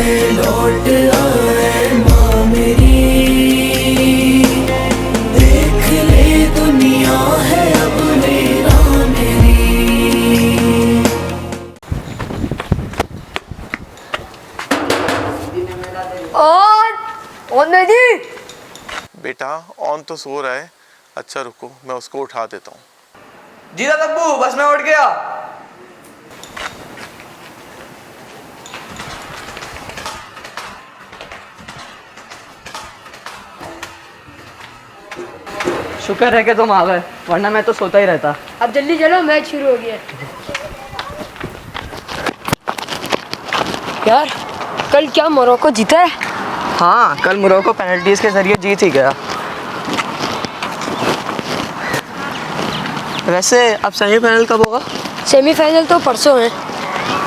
है लौट आए माँ मेरी, देख ले दुनिया है अब मेरा मेरी। ऑन दीदी। बेटा ऑन तो सो रहा है। अच्छा रुको, मैं उसको उठा देता हूँ। जी तब्बू, बस मैं उठ गया। शुक्र है कि तुम आ गए, वरना मैं तो सोता ही रहता। अब जल्दी चलो, मैच शुरू हो गया। यार कल क्या मोरक्को जीता है? हाँ, कल मोरक्को पेनल्टीज के जरिए जीत ही गया। वैसे अब सेमीफाइनल कब होगा? सेमीफाइनल तो परसों है।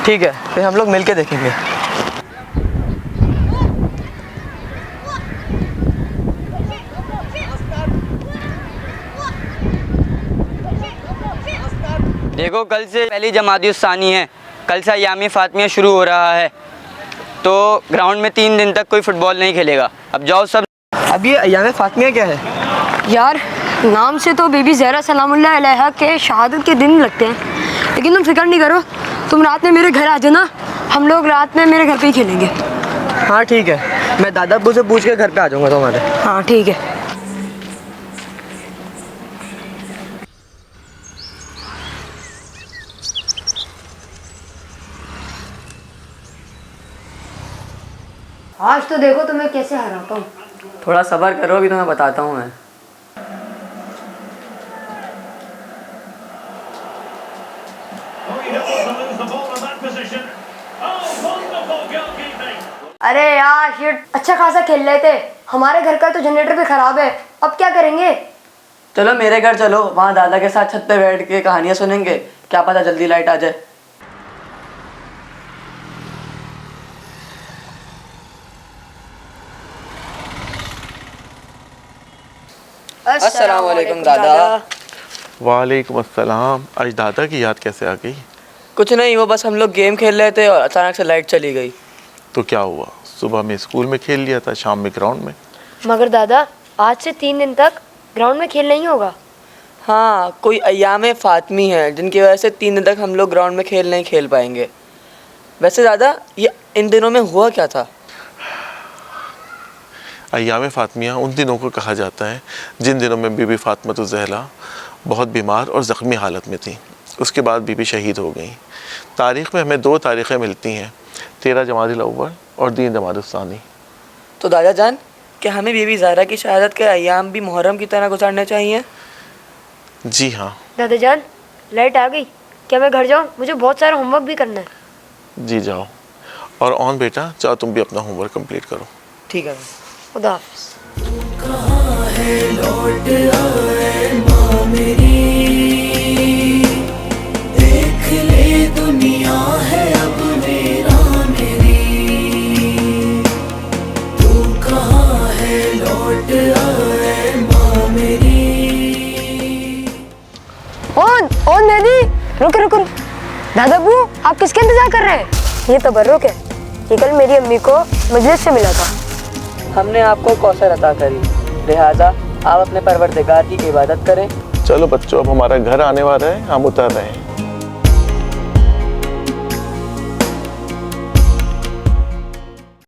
ठीक है, फिर हम लोग मिलके देखेंगे। देखो, कल से पहली जमात-उस-सानी है, कल से अय्याम फातिमिया शुरू हो रहा है, तो ग्राउंड में 3 दिन तक कोई फुटबॉल नहीं खेलेगा। अब जाओ सब। अब ये अय्याम फातिमिया क्या है? यार नाम से तो बीबी ज़हरा सलामुल्लाह अलैहा के शहादत के दिन लगते हैं, लेकिन तुम फिक्र नहीं करो, तुम रात में मेरे घर आ जाना, हम लोग रात में मेरे घर पे ही खेलेंगे। हाँ ठीक है, मैं दादा अब्बू से पूछ के घर पे आ जाऊँगा तुम्हारे। हाँ ठीक है। आज तो देखो तुम्हें कैसे हराता हूँ। थोड़ा सब्र करो, अभी तो मैं बताता हूँ। मैं अरे यार शिट, अच्छा खासा खेल रहे थे, हमारे घर का तो जनरेटर भी खराब है, अब क्या करेंगे? चलो मेरे घर चलो, वहाँ दादा के साथ छत पे बैठ के कहानियाँ सुनेंगे, क्या पता जल्दी लाइट आ जाए। अस्सलाम वालेकुम दादा। वालेकुम अस्सलाम। आज दादा की याद कैसे आ गई? कुछ नहीं, वो बस हम लोग गेम खेल रहे थे और अचानक से लाइट चली गई। तो क्या हुआ? सुबह में स्कूल में खेल लिया था, शाम में ग्राउंड में। मगर दादा आज से 3 दिन तक ग्राउंड में खेल नहीं होगा। हाँ, कोई अय्याम फातिमी है जिनकी वजह से 3 दिन तक हम लोग ग्राउंड में खेल नहीं खेल पाएंगे। वैसे दादा ये इन दिनों में हुआ क्या था? अय्याम फातिमिया उन दिनों को कहा जाता है जिन दिनों में बीबी फातिमा ज़हरा बहुत बीमार और ज़ख्मी हालत में थी। उसके बाद बीबी शहीद हो गई। तारीख़ में हमें 2 तारीख़ें मिलती हैं, 13 जमादिल अव्वल और 3 जमात-उस-सानी। तो दादा जान, क्या हमें बीबी ज़हरा की शहादत के अय्याम भी मुहर्रम की तरह गुजारने चाहिए? जी हाँ। दादा जान लाइट आ गई, क्या मैं घर जाऊँ? मुझे बहुत सारा होमवर्क भी करना है। जी जाओ। और ऑन बेटा, चाहो तुम भी अपना होमवर्क कंप्लीट करो। ठीक है। खुदा हाफ़िज़। कहाँ है लौट आए माँ मेरी, देख ले दुनिया है अब मेरा मेरी। तू कहाँ है लौट आए माँ मेरी। ओन दीदी, रुको। दादा अब्बू आप किसके इंतजार कर रहे हैं? ये तबर्रुक है, ये कल मेरी अम्मी को मजलिस से मिला था। हमने आपको कौसर अता करी, लिहाजा आप अपने परवरदिगार की इबादत करें। चलो बच्चों, अब हमारा घर आने वाला है, हम उतर रहे हैं।